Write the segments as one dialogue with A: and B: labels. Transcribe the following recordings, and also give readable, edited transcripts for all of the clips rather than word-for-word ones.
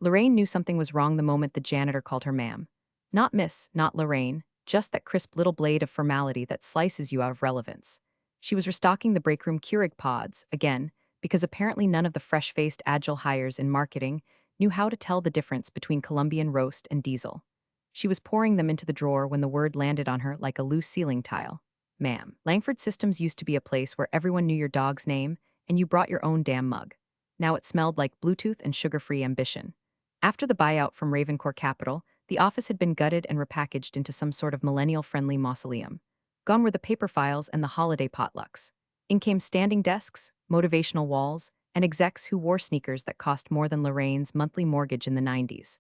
A: Lorraine knew something was wrong the moment the janitor called her ma'am. Not miss, not Lorraine, just that crisp little blade of formality that slices you out of relevance. She was restocking the breakroom Keurig pods, again, because apparently none of the fresh-faced agile hires in marketing knew how to tell the difference between Colombian roast and diesel. She was pouring them into the drawer when the word landed on her like a loose ceiling tile. Ma'am, Langford Systems used to be a place where everyone knew your dog's name and you brought your own damn mug. Now it smelled like Bluetooth and sugar-free ambition. After the buyout from Ravencore Capital, the office had been gutted and repackaged into some sort of millennial-friendly mausoleum. Gone were the paper files and the holiday potlucks. In came standing desks, motivational walls, and execs who wore sneakers that cost more than Lorraine's monthly mortgage in the 90s.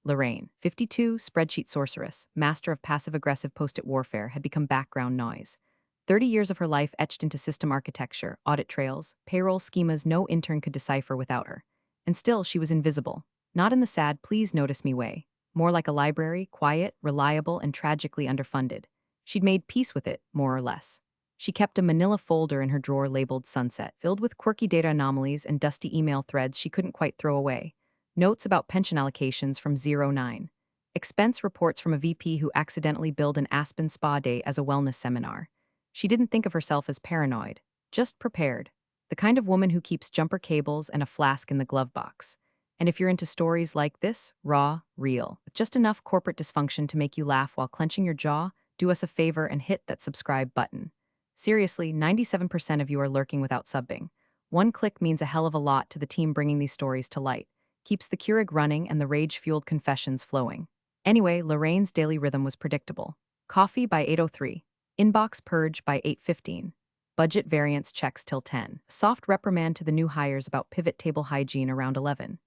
A: Lorraine, 52, spreadsheet sorceress, master of passive-aggressive post-it warfare, had become background noise. 30 years of her life etched into system architecture, audit trails, payroll schemas no intern could decipher without her. And still, she was invisible. Not in the sad, please notice me way. More like a library, quiet, reliable, and tragically underfunded. She'd made peace with it, more or less. She kept a manila folder in her drawer labeled Sunset, filled with quirky data anomalies and dusty email threads she couldn't quite throw away. Notes about pension allocations from 09. Expense reports from a VP who accidentally billed an Aspen spa day as a wellness seminar. She didn't think of herself as paranoid, just prepared. The kind of woman who keeps jumper cables and a flask in the glove box. And if you're into stories like this, raw, real, with just enough corporate dysfunction to make you laugh while clenching your jaw, do us a favor and hit that subscribe button. Seriously, 97% of you are lurking without subbing. One click means a hell of a lot to the team bringing these stories to light. Keeps the Keurig running and the rage-fueled confessions flowing. Anyway, Lorraine's daily rhythm was predictable. Coffee by 8:03. Inbox purge by 8:15. Budget variance checks till 10. Soft reprimand to the new hires about pivot table hygiene around 11.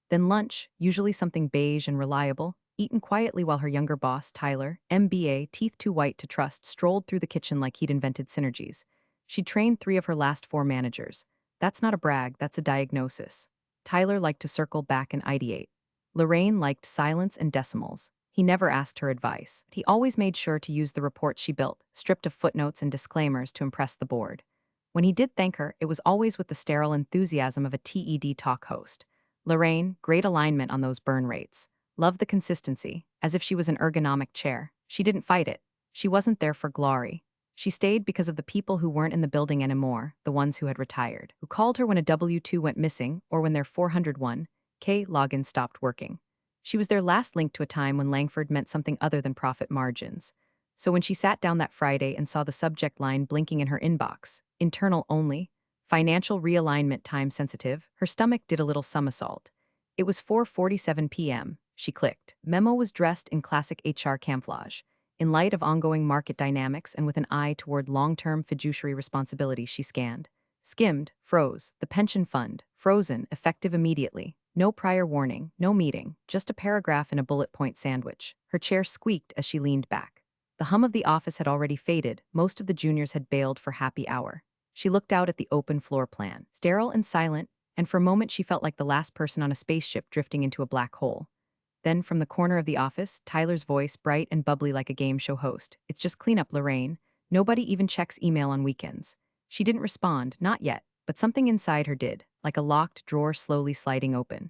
A: Then lunch, usually something beige and reliable, eaten quietly while her younger boss, Tyler, MBA, teeth too white to trust, strolled through the kitchen like he'd invented synergies. She'd trained 3 of her last 4 managers. That's not a brag, that's a diagnosis. Tyler liked to circle back and ideate. Lorraine liked silence and decimals. He never asked her advice. He always made sure to use the reports she built, stripped of footnotes and disclaimers to impress the board. When he did thank her, it was always with the sterile enthusiasm of a TED talk host. Lorraine, great alignment on those burn rates. Loved the consistency, as if she was an ergonomic chair. She didn't fight it. She wasn't there for glory. She stayed because of the people who weren't in the building anymore, the ones who had retired, who called her when a W-2 went missing or when their 401k login stopped working. She was their last link to a time when Langford meant something other than profit margins. So when she sat down that Friday and saw the subject line blinking in her inbox, internal only, financial realignment time sensitive, her stomach did a little somersault. It was 4:47 p.m. She clicked. Memo was dressed in classic HR camouflage. In light of ongoing market dynamics and with an eye toward long-term fiduciary responsibility, she scanned. Skimmed, froze, the pension fund, frozen, effective immediately. No prior warning, no meeting, just a paragraph in a bullet point sandwich. Her chair squeaked as she leaned back. The hum of the office had already faded, most of the juniors had bailed for happy hour. She looked out at the open floor plan, sterile and silent, and for a moment she felt like the last person on a spaceship drifting into a black hole. Then, from the corner of the office, Tyler's voice, bright and bubbly like a game show host. It's just cleanup, Lorraine. Nobody even checks email on weekends. She didn't respond, not yet, but something inside her did, like a locked drawer slowly sliding open.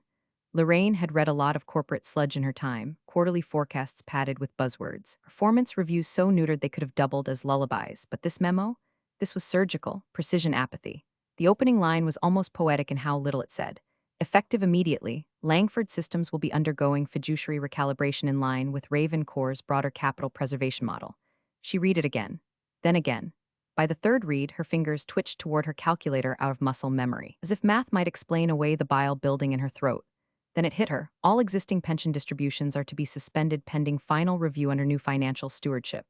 A: Lorraine had read a lot of corporate sludge in her time, quarterly forecasts padded with buzzwords, performance reviews so neutered they could have doubled as lullabies, but this memo? This was surgical, precision apathy. The opening line was almost poetic in how little it said. Effective immediately, Langford Systems will be undergoing fiduciary recalibration in line with Ravencore's broader capital preservation model. She read it again, then again. By the third read, her fingers twitched toward her calculator out of muscle memory, as if math might explain away the bile building in her throat. Then it hit her. All existing pension distributions are to be suspended pending final review under new financial stewardship.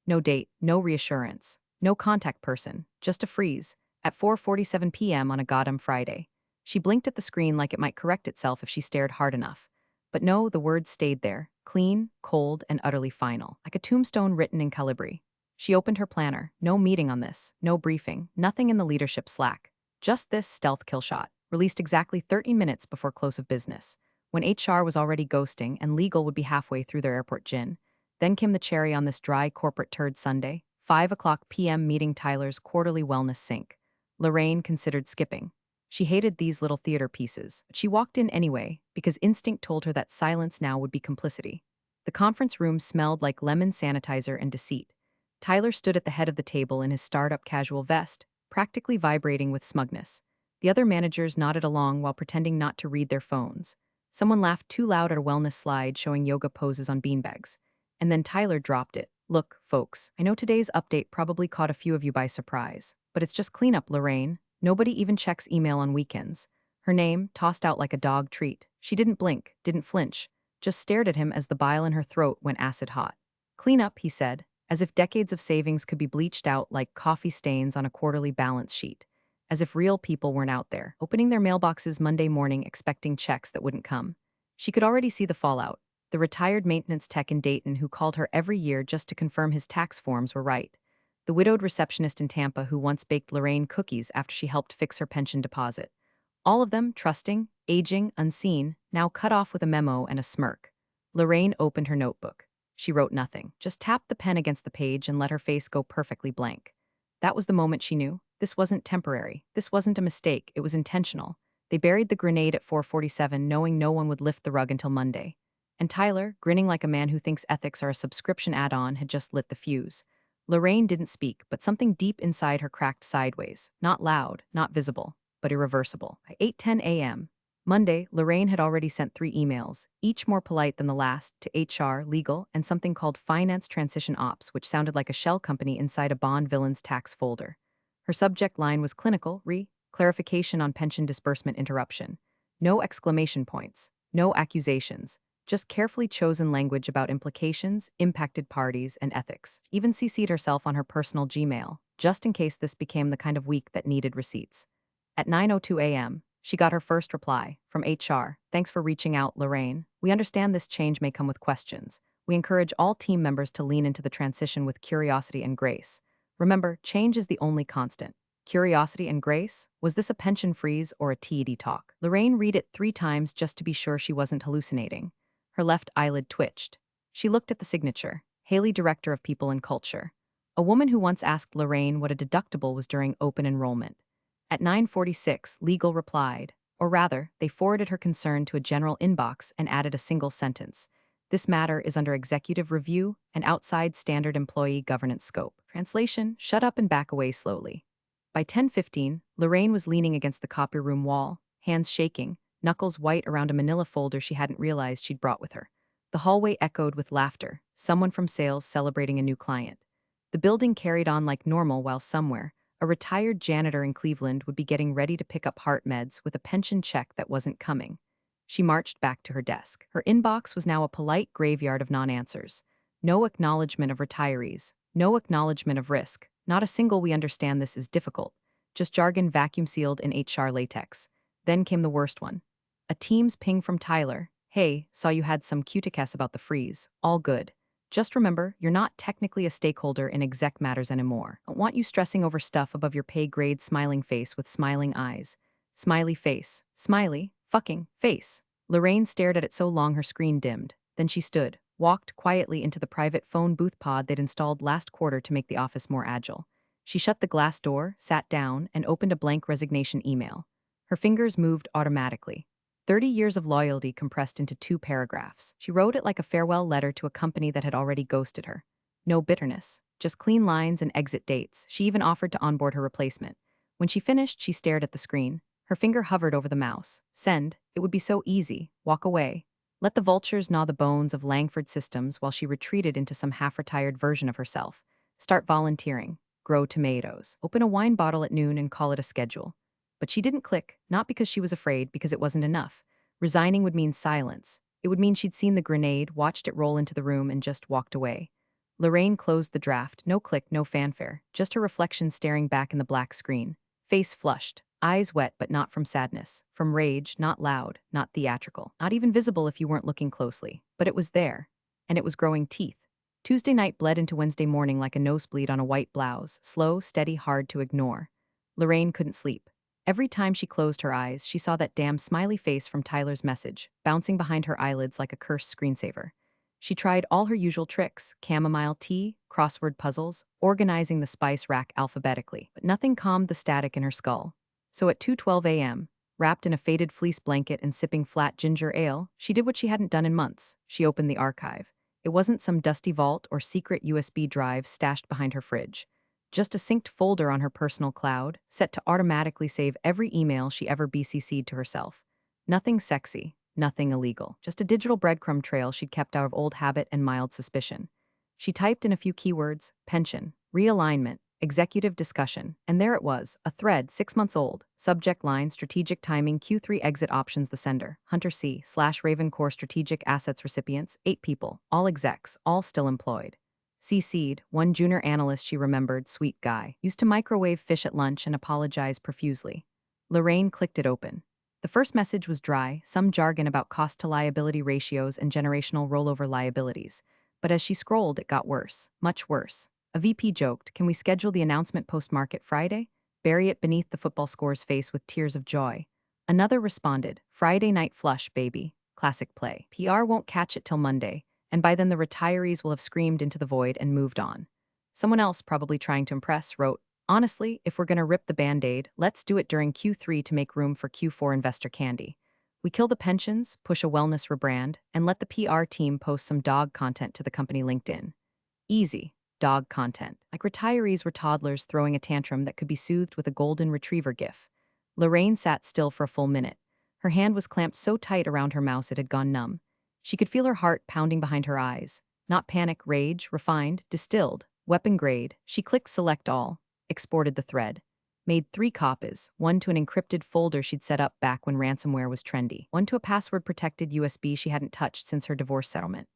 A: No date, no reassurance, no contact person, just a freeze, at 4:47 p.m. on a goddamn Friday. She blinked at the screen like it might correct itself if she stared hard enough. But no, the words stayed there, clean, cold, and utterly final, like a tombstone written in calibri. She opened her planner. No meeting on this, no briefing, nothing in the leadership Slack. Just this stealth killshot, released exactly 30 minutes before close of business, when HR was already ghosting and legal would be halfway through their airport gin. Then came the cherry on this dry corporate turd Sunday, 5 o'clock p.m. meeting Tyler's quarterly wellness sync. Lorraine considered skipping. She hated these little theater pieces, but she walked in anyway because instinct told her that silence now would be complicity. The conference room smelled like lemon sanitizer and deceit. Tyler stood at the head of the table in his startup casual vest, practically vibrating with smugness. The other managers nodded along while pretending not to read their phones. Someone laughed too loud at a wellness slide showing yoga poses on beanbags. And then Tyler dropped it. Look, folks, I know today's update probably caught a few of you by surprise, but it's just cleanup, Lorraine. Nobody even checks email on weekends. Her name, tossed out like a dog treat. She didn't blink, didn't flinch, just stared at him as the bile in her throat went acid hot. Cleanup, he said, as if decades of savings could be bleached out like coffee stains on a quarterly balance sheet. As if real people weren't out there, opening their mailboxes Monday morning expecting checks that wouldn't come. She could already see the fallout. The retired maintenance tech in Dayton who called her every year just to confirm his tax forms were right. The widowed receptionist in Tampa who once baked Lorraine cookies after she helped fix her pension deposit. All of them trusting, aging, unseen, now cut off with a memo and a smirk. Lorraine opened her notebook. She wrote nothing, just tapped the pen against the page and let her face go perfectly blank. That was the moment she knew. This wasn't temporary. This wasn't a mistake. It was intentional. They buried the grenade at 4:47, knowing no one would lift the rug until Monday. And Tyler, grinning like a man who thinks ethics are a subscription add-on, had just lit the fuse. Lorraine didn't speak, but something deep inside her cracked sideways. Not loud, not visible, but irreversible. By 8:10 a.m. Monday, Lorraine had already sent 3 emails, each more polite than the last, to HR, legal, and something called Finance Transition Ops, which sounded like a shell company inside a Bond villain's tax folder. Her subject line was clinical, clarification on pension disbursement interruption. No exclamation points, no accusations, just carefully chosen language about implications, impacted parties, and ethics. Even CC'd herself on her personal Gmail, just in case this became the kind of week that needed receipts. At 9:02 a.m., she got her first reply from HR. Thanks for reaching out, Lorraine. We understand this change may come with questions. We encourage all team members to lean into the transition with curiosity and grace. Remember, change is the only constant. Curiosity and grace? Was this a pension freeze or a TED talk? Lorraine read it 3 times just to be sure she wasn't hallucinating. Her left eyelid twitched. She looked at the signature, Haley, Director of People and Culture. A woman who once asked Lorraine what a deductible was during open enrollment. At 9:46, legal replied, or rather, they forwarded her concern to a general inbox and added a single sentence. This matter is under executive review and outside standard employee governance scope. Translation, shut up and back away slowly. By 10:15, Lorraine was leaning against the copy room wall, hands shaking, knuckles white around a manila folder she hadn't realized she'd brought with her. The hallway echoed with laughter, someone from sales celebrating a new client. The building carried on like normal while somewhere, a retired janitor in Cleveland would be getting ready to pick up heart meds with a pension check that wasn't coming. She marched back to her desk. Her inbox was now a polite graveyard of non-answers. No acknowledgement of retirees, no acknowledgement of risk, not a single "we understand this is difficult," just jargon vacuum-sealed in HR latex. Then came the worst one. A Teams ping from Tyler. Hey, saw you had some cuticus about the freeze. All good. Just remember, you're not technically a stakeholder in exec matters anymore. I don't want you stressing over stuff above your pay grade. Smiling face with smiling eyes. Smiley face. Smiley fucking face. Lorraine stared at it so long her screen dimmed. Then she stood, walked quietly into the private phone booth pod they'd installed last quarter to make the office more agile. She shut the glass door, sat down, and opened a blank resignation email. Her fingers moved automatically. 30 years of loyalty compressed into 2 paragraphs. She wrote it like a farewell letter to a company that had already ghosted her. No bitterness, just clean lines and exit dates. She even offered to onboard her replacement. When she finished, she stared at the screen. Her finger hovered over the mouse. Send. It would be so easy. Walk away. Let the vultures gnaw the bones of Langford Systems while she retreated into some half-retired version of herself. Start volunteering. Grow tomatoes. Open a wine bottle at noon and call it a schedule. But she didn't click, not because she was afraid, because it wasn't enough. Resigning would mean silence. It would mean she'd seen the grenade, watched it roll into the room, and just walked away. Lorraine closed the draft. No click, no fanfare, just her reflection staring back in the black screen. Face flushed, eyes wet but not from sadness, from rage, not loud, not theatrical, not even visible if you weren't looking closely. But it was there, and it was growing teeth. Tuesday night bled into Wednesday morning like a nosebleed on a white blouse, slow, steady, hard to ignore. Lorraine couldn't sleep. Every time she closed her eyes, she saw that damn smiley face from Tyler's message, bouncing behind her eyelids like a cursed screensaver. She tried all her usual tricks, chamomile tea, crossword puzzles, organizing the spice rack alphabetically, but nothing calmed the static in her skull. So at 2:12 a.m., wrapped in a faded fleece blanket and sipping flat ginger ale, she did what she hadn't done in months. She opened the archive. It wasn't some dusty vault or secret USB drive stashed behind her fridge. Just a synced folder on her personal cloud, set to automatically save every email she ever BCC'd to herself. Nothing sexy, nothing illegal. Just a digital breadcrumb trail she'd kept out of old habit and mild suspicion. She typed in a few keywords: pension, realignment, executive discussion, and there it was, a thread 6 months old. Subject line: strategic timing, Q3 exit options. The sender: Hunter C. / Raven Core strategic assets recipients, 8 people, all execs, all still employed. CC'd, one junior analyst she remembered, sweet guy, used to microwave fish at lunch and apologize profusely. Lorraine clicked it open. The first message was dry, some jargon about cost-to-liability ratios and generational rollover liabilities. But as she scrolled, it got worse, much worse. A VP joked, "Can we schedule the announcement post-market Friday?" Bury it beneath the football score's face with tears of joy. Another responded, "Friday night flush, baby. Classic play. PR won't catch it till Monday, and by then the retirees will have screamed into the void and moved on." Someone else, probably trying to impress, wrote, "Honestly, if we're gonna rip the Band-Aid, let's do it during Q3 to make room for Q4 investor candy. We kill the pensions, push a wellness rebrand, and let the PR team post some dog content to the company LinkedIn." Easy. Dog content. Like retirees were toddlers throwing a tantrum that could be soothed with a golden retriever gif. Lorraine sat still for a full minute. Her hand was clamped so tight around her mouse it had gone numb. She could feel her heart pounding behind her eyes. Not panic, rage, refined, distilled, weapon grade. She clicked select all, exported the thread. Made 3 copies, one to an encrypted folder she'd set up back when ransomware was trendy, one to a password-protected USB she hadn't touched since her divorce settlement,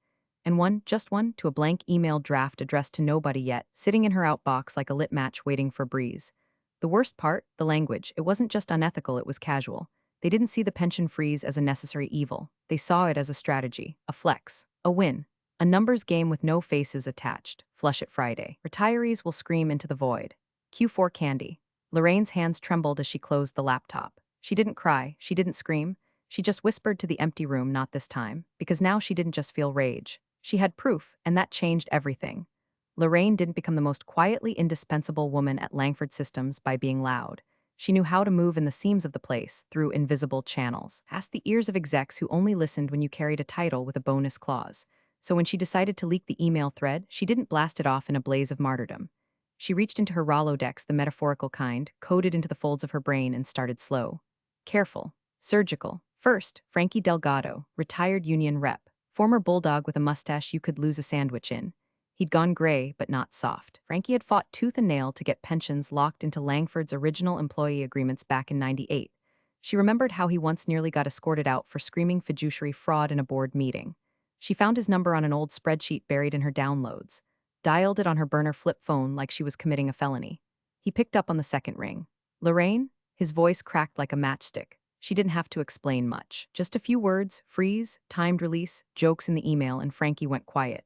A: and one, just one, to a blank email draft addressed to nobody yet, sitting in her outbox like a lit match waiting for a breeze. The worst part? The language. It wasn't just unethical, it was casual. They didn't see the pension freeze as a necessary evil. They saw it as a strategy, a flex, a win. A numbers game with no faces attached. Flush it Friday. Retirees will scream into the void. Q4 candy. Lorraine's hands trembled as she closed the laptop. She didn't cry, she didn't scream. She just whispered to the empty room, "Not this time," because now she didn't just feel rage. She had proof, and that changed everything. Lorraine didn't become the most quietly indispensable woman at Langford Systems by being loud. She knew how to move in the seams of the place, through invisible channels, past the ears of execs who only listened when you carried a title with a bonus clause. So when she decided to leak the email thread, she didn't blast it off in a blaze of martyrdom. She reached into her Rolodex, the metaphorical kind, coded into the folds of her brain, and started slow. Careful. Surgical. First, Frankie Delgado, retired union rep. Former bulldog with a mustache you could lose a sandwich in. He'd gone gray, but not soft. Frankie had fought tooth and nail to get pensions locked into Langford's original employee agreements back in '98. She remembered how he once nearly got escorted out for screaming fiduciary fraud in a board meeting. She found his number on an old spreadsheet buried in her downloads, dialed it on her burner flip phone like she was committing a felony. He picked up on the second ring. "Lorraine?" His voice cracked like a matchstick. She didn't have to explain much. Just a few words, freeze, timed release, jokes in the email, and Frankie went quiet.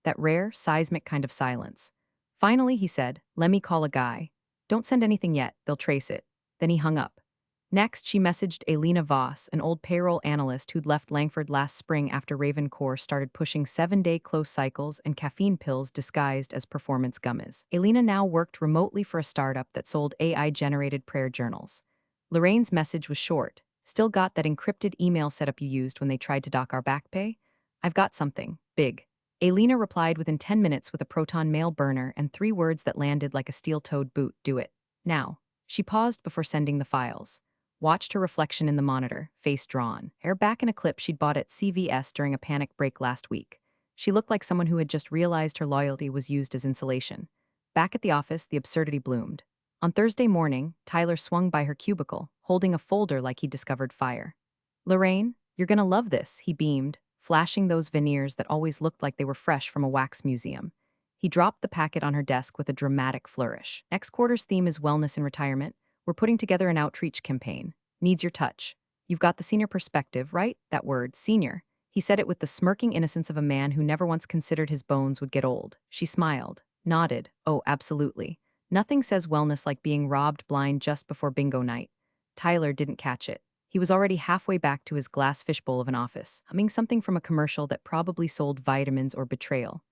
A: That rare, seismic kind of silence. Finally, he said, "Let me call a guy. Don't send anything yet, they'll trace it." Then he hung up. Next, she messaged Elena Voss, an old payroll analyst who'd left Langford last spring after Raven Core started pushing 7-day close cycles and caffeine pills disguised as performance gummies. Elena now worked remotely for a startup that sold AI-generated prayer journals. Lorraine's message was short. "Still got that encrypted email setup you used when they tried to dock our back pay? I've got something big." Elena replied within 10 minutes with a Proton mail burner and 3 words that landed like a steel-toed boot: "Do it. Now." She paused before sending the files. Watched her reflection in the monitor, face drawn, hair back in a clip she'd bought at CVS during a panic break last week. She looked like someone who had just realized her loyalty was used as insulation. Back at the office, the absurdity bloomed. On Thursday morning, Tyler swung by her cubicle, holding a folder like he'd discovered fire. "Lorraine, you're gonna love this," he beamed, flashing those veneers that always looked like they were fresh from a wax museum. He dropped the packet on her desk with a dramatic flourish. "Next quarter's theme is wellness and retirement. We're putting together an outreach campaign. Needs your touch. You've got the senior perspective, right? That word, senior." He said it with the smirking innocence of a man who never once considered his bones would get old. She smiled, nodded. "Oh, absolutely. Nothing says wellness like being robbed blind just before bingo night." Tyler didn't catch it. He was already halfway back to his glass fishbowl of an office, humming something from a commercial that probably sold vitamins or betrayal.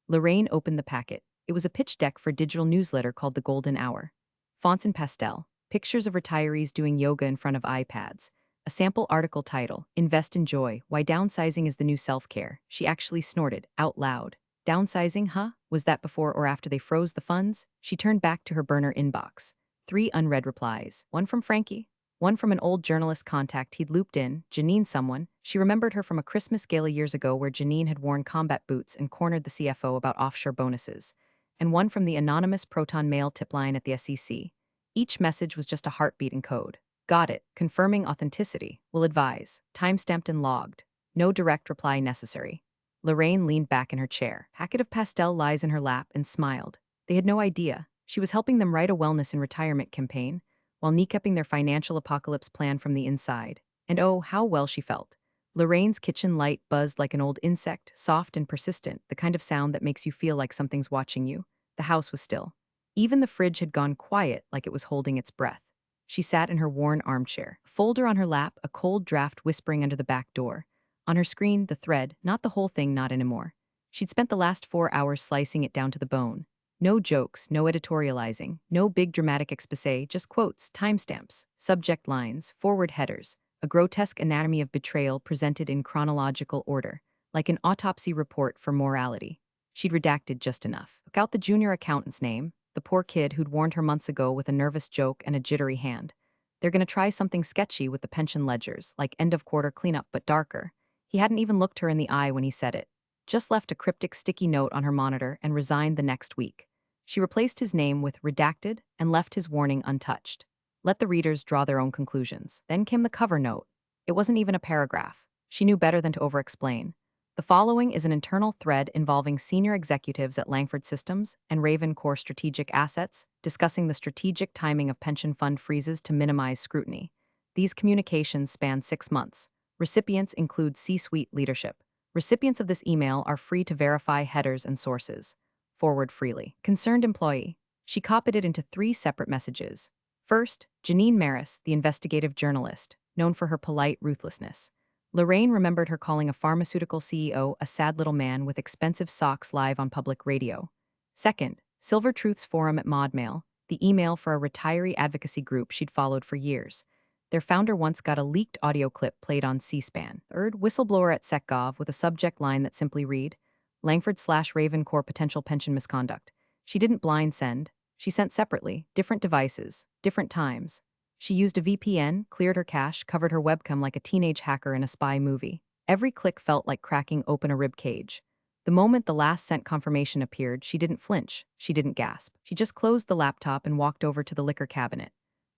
A: Lorraine opened the packet. It was a pitch deck for a digital newsletter called The Golden Hour. Fonts in pastel. Pictures of retirees doing yoga in front of iPads. A sample article title, Invest in Joy, Why Downsizing is the New Self-Care. She actually snorted, out loud. Downsizing, huh? Was that before or after they froze the funds? She turned back to her burner inbox. 3 unread replies. One from Frankie. One from an old journalist contact he'd looped in, Janine someone. She remembered her from a Christmas gala years ago where Janine had worn combat boots and cornered the CFO about offshore bonuses. And one from the anonymous Proton Mail tip line at the SEC. Each message was just a heartbeat in code. Got it. Confirming authenticity. Will advise. Timestamped and logged. No direct reply necessary. Lorraine leaned back in her chair. Packet of pastel lies in her lap and smiled. They had no idea. She was helping them write a wellness and retirement campaign, while kneecapping their financial apocalypse plan from the inside. And oh, how well she felt. Lorraine's kitchen light buzzed like an old insect, soft and persistent, the kind of sound that makes you feel like something's watching you. The house was still. Even the fridge had gone quiet, like it was holding its breath. She sat in her worn armchair, a folder on her lap, a cold draft whispering under the back door. On her screen, the thread, not the whole thing, not anymore. She'd spent the last 4 hours slicing it down to the bone. No jokes, no editorializing, no big dramatic exposé, just quotes, timestamps, subject lines, forward headers, a grotesque anatomy of betrayal presented in chronological order, like an autopsy report for morality. She'd redacted just enough. Took out the junior accountant's name, the poor kid who'd warned her months ago with a nervous joke and a jittery hand. They're going to try something sketchy with the pension ledgers, like end-of-quarter cleanup but darker. He hadn't even looked her in the eye when he said it. Just left a cryptic sticky note on her monitor and resigned the next week. She replaced his name with redacted and left his warning untouched. Let the readers draw their own conclusions. Then came the cover note. It wasn't even a paragraph. She knew better than to over-explain. The following is an internal thread involving senior executives at Langford Systems and Raven Core Strategic Assets, discussing the strategic timing of pension fund freezes to minimize scrutiny. These communications span 6 months. Recipients include C-suite leadership. Recipients of this email are free to verify headers and sources. Forward freely. Concerned employee. She copied it into 3 separate messages. First, Janine Maris, the investigative journalist, known for her polite ruthlessness. Lorraine remembered her calling a pharmaceutical CEO a sad little man with expensive socks live on public radio. Second, Silver Truths Forum at Modmail, the email for a retiree advocacy group she'd followed for years. Their founder once got a leaked audio clip played on C-SPAN. Third, whistleblower at SecGov with a subject line that simply read, Langford/Ravencore potential pension misconduct. She didn't blind send. She sent separately, different devices, different times. She used a VPN, cleared her cache, covered her webcam like a teenage hacker in a spy movie. Every click felt like cracking open a rib cage. The moment the last sent confirmation appeared, she didn't flinch. She didn't gasp. She just closed the laptop and walked over to the liquor cabinet.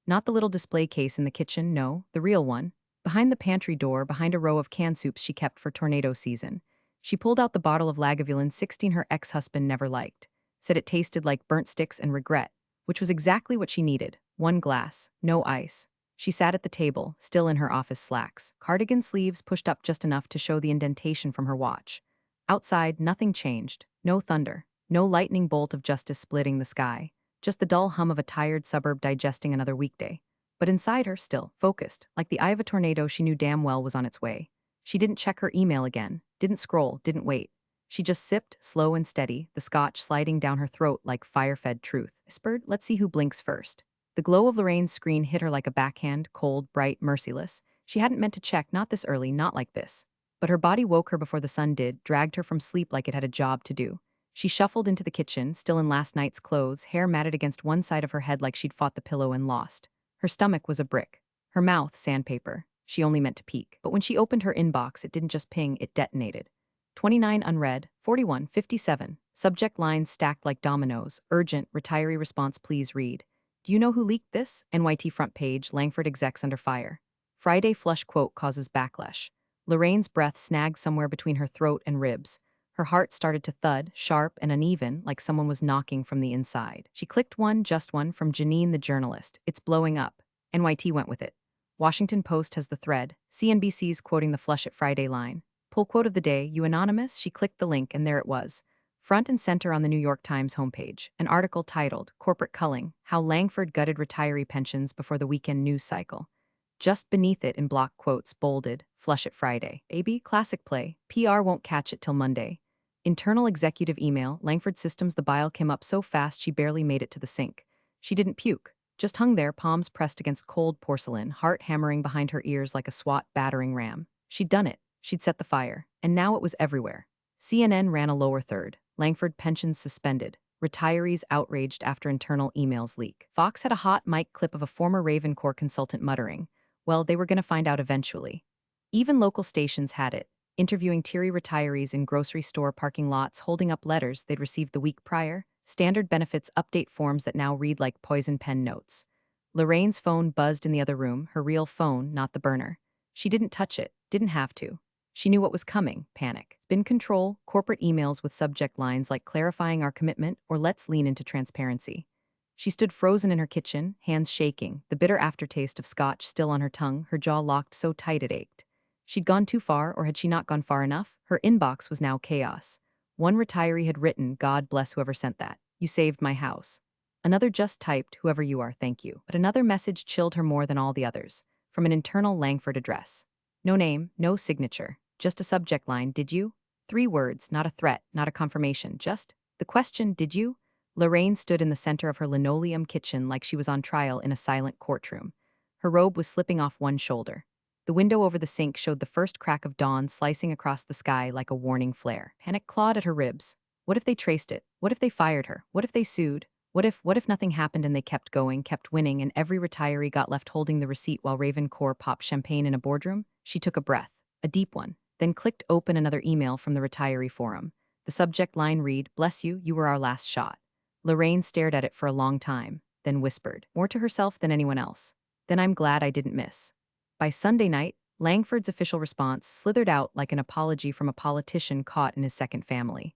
A: Not the little display case in the kitchen, no, the real one. Behind the pantry door, behind a row of canned soups she kept for tornado season. She pulled out the bottle of Lagavulin 16 her ex-husband never liked. Said it tasted like burnt sticks and regret, which was exactly what she needed. 1 glass, no ice. She sat at the table, still in her office slacks, cardigan sleeves pushed up just enough to show the indentation from her watch. Outside, nothing changed. No thunder. No lightning bolt of justice splitting the sky. Just the dull hum of a tired suburb digesting another weekday. But inside her, still, focused, like the eye of a tornado she knew damn well was on its way. She didn't check her email again, didn't scroll, didn't wait. She just sipped, slow and steady, the scotch sliding down her throat like fire-fed truth. Whispered, let's see who blinks first. The glow of Lorraine's screen hit her like a backhand, cold, bright, merciless. She hadn't meant to check, not this early, not like this. But her body woke her before the sun did, dragged her from sleep like it had a job to do. She shuffled into the kitchen, still in last night's clothes, hair matted against one side of her head like she'd fought the pillow and lost. Her stomach was a brick. Her mouth, sandpaper. She only meant to peek. But when she opened her inbox, it didn't just ping, it detonated. 29 unread, 41, 57. Subject lines stacked like dominoes. Urgent, retiree response, please read. Do you know who leaked this? NYT front page, Langford execs under fire. Friday flush quote causes backlash. Lorraine's breath snagged somewhere between her throat and ribs. Her heart started to thud, sharp and uneven, like someone was knocking from the inside. She clicked one, just one, from Janine the journalist. It's blowing up. NYT went with it. Washington Post has the thread. CNBC's quoting the flush at Friday line. Pull quote of the day, you anonymous? She clicked the link and there it was. Front and center on the New York Times homepage, an article titled, Corporate Culling, How Langford Gutted Retiree Pensions Before the Weekend News Cycle. Just beneath it in block quotes, bolded, flush it Friday. AB, classic play, PR won't catch it till Monday. Internal executive email, Langford Systems. The bile came up so fast she barely made it to the sink. She didn't puke, just hung there, palms pressed against cold porcelain, heart hammering behind her ears like a SWAT battering ram. She'd done it. She'd set the fire. And now it was everywhere. CNN ran a lower third. Langford pensions suspended. Retirees outraged after internal emails leak. Fox had a hot mic clip of a former Raven Corps consultant muttering, well, they were going to find out eventually. Even local stations had it, interviewing teary retirees in grocery store parking lots holding up letters they'd received the week prior, standard benefits update forms that now read like poison pen notes. Lorraine's phone buzzed in the other room, her real phone, not the burner. She didn't touch it, didn't have to. She knew what was coming, panic. Spin control, corporate emails with subject lines like clarifying our commitment or let's lean into transparency. She stood frozen in her kitchen, hands shaking, the bitter aftertaste of scotch still on her tongue, her jaw locked so tight it ached. She'd gone too far, or had she not gone far enough? Her inbox was now chaos. One retiree had written, God bless whoever sent that. You saved my house. Another just typed, whoever you are, thank you. But another message chilled her more than all the others, from an internal Langford address. No name, no signature, just a subject line, did you? 3 words, not a threat, not a confirmation, just the question, did you? Lorraine stood in the center of her linoleum kitchen like she was on trial in a silent courtroom. Her robe was slipping off one shoulder. The window over the sink showed the first crack of dawn slicing across the sky like a warning flare. Panic clawed at her ribs. What if they traced it? What if they fired her? What if they sued? What if nothing happened and they kept going, kept winning, and every retiree got left holding the receipt while Raven Corps popped champagne in a boardroom? She took a breath, a deep one, then clicked open another email from the retiree forum. The subject line read, Bless you, you were our last shot. Lorraine stared at it for a long time, then whispered, more to herself than anyone else. Then I'm glad I didn't miss. By Sunday night, Langford's official response slithered out like an apology from a politician caught in his second family.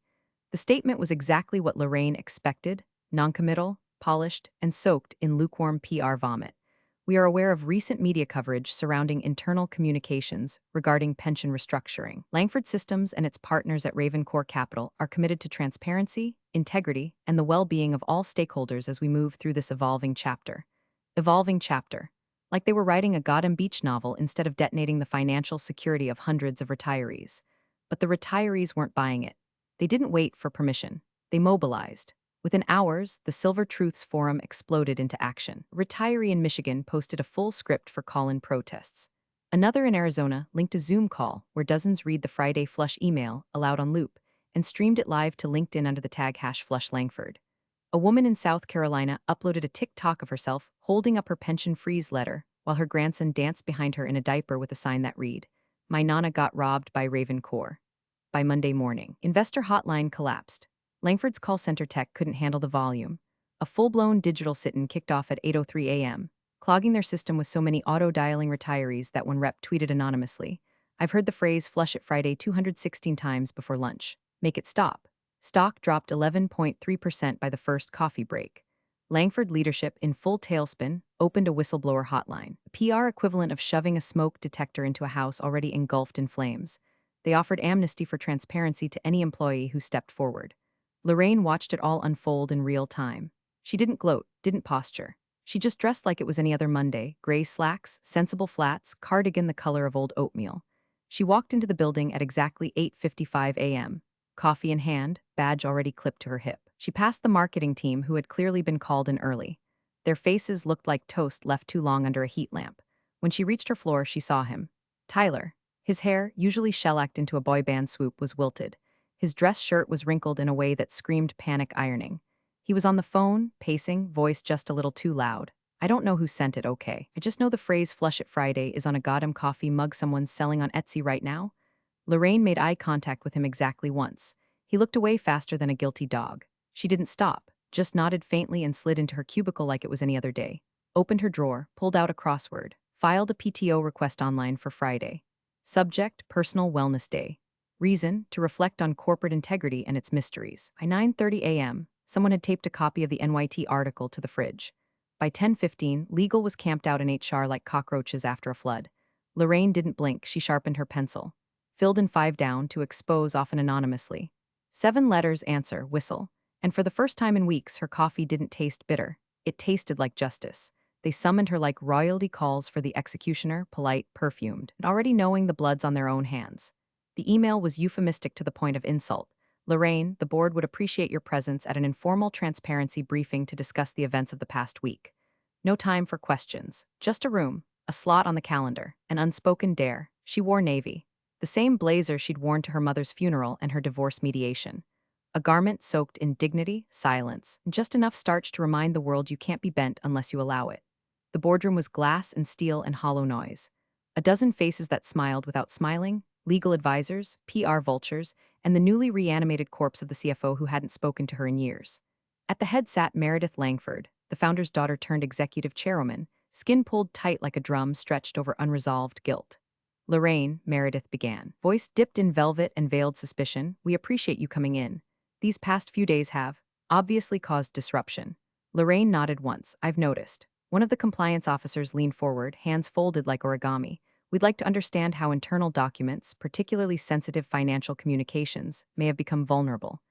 A: The statement was exactly what Lorraine expected, noncommittal, polished, and soaked in lukewarm PR vomit. We are aware of recent media coverage surrounding internal communications regarding pension restructuring. Langford Systems and its partners at Raven Corps Capital are committed to transparency, integrity, and the well-being of all stakeholders as we move through this evolving chapter. Evolving chapter. Like they were writing a Gotham Beach novel instead of detonating the financial security of hundreds of retirees. But the retirees weren't buying it. They didn't wait for permission. They mobilized. Within hours, the Silver Truths forum exploded into action. A retiree in Michigan posted a full script for call-in protests. Another in Arizona linked a Zoom call where dozens read the Friday flush email aloud on loop and streamed it live to LinkedIn under the tag #FlushLangford. A woman in South Carolina uploaded a TikTok of herself holding up her pension freeze letter while her grandson danced behind her in a diaper with a sign that read, My Nana got robbed by Raven Corps. By Monday morning, investor hotline collapsed. Langford's call center tech couldn't handle the volume. A full-blown digital sit-in kicked off at 8:03 a.m., clogging their system with so many auto-dialing retirees that one rep tweeted anonymously, I've heard the phrase flush it Friday 216 times before lunch. Make it stop. Stock dropped 11.3% by the first coffee break. Langford leadership, in full tailspin, opened a whistleblower hotline, a PR equivalent of shoving a smoke detector into a house already engulfed in flames. They offered amnesty for transparency to any employee who stepped forward. Lorraine watched it all unfold in real time. She didn't gloat, didn't posture. She just dressed like it was any other Monday, gray slacks, sensible flats, cardigan the color of old oatmeal. She walked into the building at exactly 8:55 a.m., coffee in hand, badge already clipped to her hip. She passed the marketing team who had clearly been called in early. Their faces looked like toast left too long under a heat lamp. When she reached her floor, she saw him. Tyler. His hair, usually shellacked into a boy band swoop, was wilted. His dress shirt was wrinkled in a way that screamed panic ironing. He was on the phone, pacing, voice just a little too loud. I don't know who sent it, okay. I just know the phrase flush it Friday is on a Gotham coffee mug someone's selling on Etsy right now. Lorraine made eye contact with him exactly once. He looked away faster than a guilty dog. She didn't stop, just nodded faintly and slid into her cubicle like it was any other day. Opened her drawer, pulled out a crossword, filed a PTO request online for Friday. Subject, Personal Wellness Day. Reason, to reflect on corporate integrity and its mysteries. By 9:30 a.m., someone had taped a copy of the NYT article to the fridge. By 10:15, legal was camped out in HR like cockroaches after a flood. Lorraine didn't blink, she sharpened her pencil. Filled in 5 down to expose often anonymously. 7 letters answer, whistle. And for the first time in weeks, her coffee didn't taste bitter. It tasted like justice. They summoned her like royalty calls for the executioner, polite, perfumed, and already knowing the blood's on their own hands. The email was euphemistic to the point of insult. Lorraine, the board would appreciate your presence at an informal transparency briefing to discuss the events of the past week. No time for questions. Just a room, a slot on the calendar, an unspoken dare. She wore navy. The same blazer she'd worn to her mother's funeral and her divorce mediation. A garment soaked in dignity, silence, and just enough starch to remind the world you can't be bent unless you allow it. The boardroom was glass and steel and hollow noise. A dozen faces that smiled without smiling, legal advisors, PR vultures, and the newly reanimated corpse of the CFO who hadn't spoken to her in years. At the head sat Meredith Langford, the founder's daughter turned executive chairwoman, skin pulled tight like a drum stretched over unresolved guilt. Lorraine, Meredith began, voice dipped in velvet and veiled suspicion, we appreciate you coming in. These past few days have, obviously, caused disruption. Lorraine nodded once, I've noticed. One of the compliance officers leaned forward, hands folded like origami. We'd like to understand how internal documents, particularly sensitive financial communications, may have become vulnerable.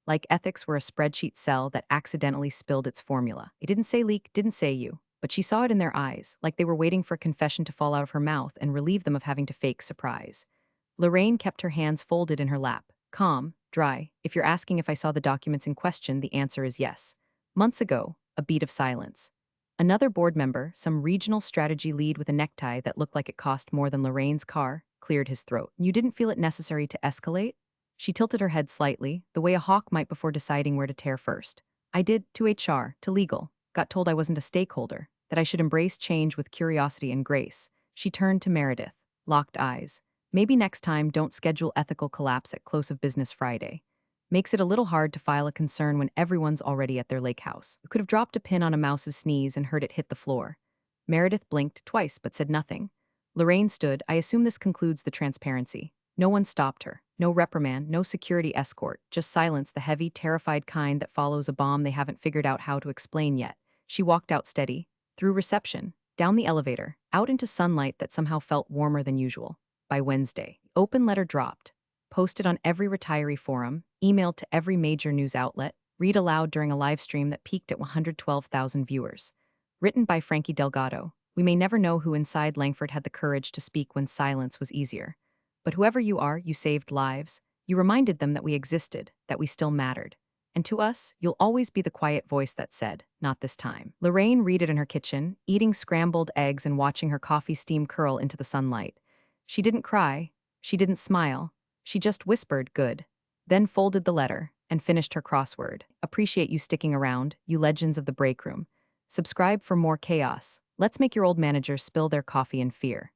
A: Like ethics were a spreadsheet cell that accidentally spilled its formula. It didn't say leak, didn't say you, but she saw it in their eyes, like they were waiting for a confession to fall out of her mouth and relieve them of having to fake surprise. Lorraine kept her hands folded in her lap, calm, dry. If you're asking if I saw the documents in question, the answer is yes. Months ago, a beat of silence. Another board member, some regional strategy lead with a necktie that looked like it cost more than Lorraine's car, cleared his throat. You didn't feel it necessary to escalate? She tilted her head slightly, the way a hawk might before deciding where to tear first. I did, to HR, to legal. Got told I wasn't a stakeholder, that I should embrace change with curiosity and grace. She turned to Meredith, locked eyes. Maybe next time don't schedule ethical collapse at close of business Friday. Makes it a little hard to file a concern when everyone's already at their lake house. You could have dropped a pin on a mouse's sneeze and heard it hit the floor. Meredith blinked twice but said nothing. Lorraine stood, I assume this concludes the transparency. No one stopped her. No reprimand, no security escort, just silence, the heavy, terrified kind that follows a bomb they haven't figured out how to explain yet. She walked out steady, through reception, down the elevator, out into sunlight that somehow felt warmer than usual. By Wednesday, the open letter dropped, posted on every retiree forum, emailed to every major news outlet, read aloud during a live stream that peaked at 112,000 viewers. Written by Frankie Delgado. We may never know who inside Langford had the courage to speak when silence was easier. But whoever you are, you saved lives. You reminded them that we existed, that we still mattered. And to us, you'll always be the quiet voice that said, not this time. Lorraine read it in her kitchen, eating scrambled eggs and watching her coffee steam curl into the sunlight. She didn't cry. She didn't smile. She just whispered, good. Then folded the letter and finished her crossword. Appreciate you sticking around, you legends of the break room. Subscribe for more chaos. Let's make your old managers spill their coffee in fear.